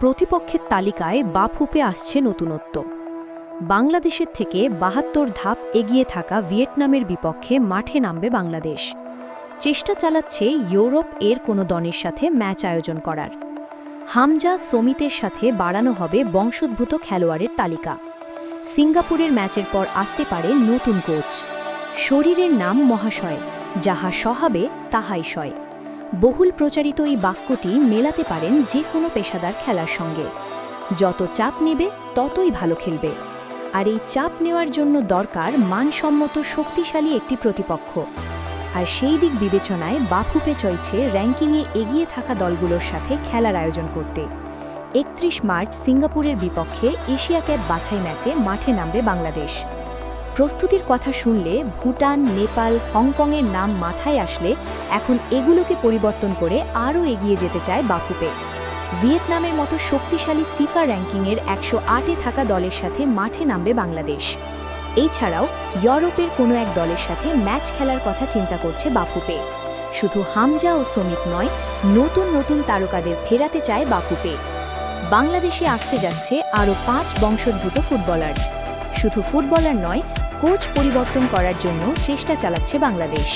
প্রতিপক্ষের তালিকায় বাফুপে আসছে নতুনত্ব। বাংলাদেশের থেকে ৭২ ধাপ এগিয়ে থাকা ভিয়েতনামের বিপক্ষে মাঠে নামবে বাংলাদেশ। চেষ্টা চালাচ্ছে ইউরোপ এর কোনো দলের সাথে ম্যাচ আয়োজন করার। হামজা সমিতের সাথে বাড়ানো হবে বংশোদ্ভূত খেলোয়াড়ের তালিকা। সিঙ্গাপুরের ম্যাচের পর আসতে পারে নতুন কোচ। শরীরের নাম মহাশয়, যাহা সহাবে তাহাই সয়। বহুল প্রচারিত এই বাক্যটি মেলাতে পারেন যে কোনো পেশাদার খেলার সঙ্গে। যত চাপ নেবে ততই ভালো খেলবে। আর এই চাপ নেওয়ার জন্য দরকার মানসম্মত শক্তিশালী একটি প্রতিপক্ষ। আর সেই দিক বিবেচনায় বাফুপে চাইছে র্যাঙ্কিংয়ে এগিয়ে থাকা দলগুলোর সাথে খেলার আয়োজন করতে। ৩১ মার্চ সিঙ্গাপুরের বিপক্ষে এশিয়া কাপ বাছাই ম্যাচে মাঠে নামবে বাংলাদেশ। প্রস্তুতির কথা শুনলে ভুটান, নেপাল, হংকংয়ের নাম মাথায় আসলে এখন এগুলোকে পরিবর্তন করে আরও এগিয়ে যেতে চায় বাফুপে। ভিয়েতনামের মতো শক্তিশালী ফিফা র্যাঙ্কিংয়ের ১০৮-এ থাকা দলের সাথে মাঠে নামবে বাংলাদেশ। এছাড়াও ইউরোপের কোনো এক দলের সাথে ম্যাচ খেলার কথা চিন্তা করছে বাফুপে। শুধু হামজা ও সমিত নয়, নতুন নতুন তারকাদের ফেরাতে চায় বাফুপে। বাংলাদেশে আসতে যাচ্ছে আরও ৫ বংশোদ্ভূত ফুটবলার। শুধু ফুটবলার নয়, কোচ পরিবর্তন করার জন্য চেষ্টা চালাচ্ছে বাংলাদেশ।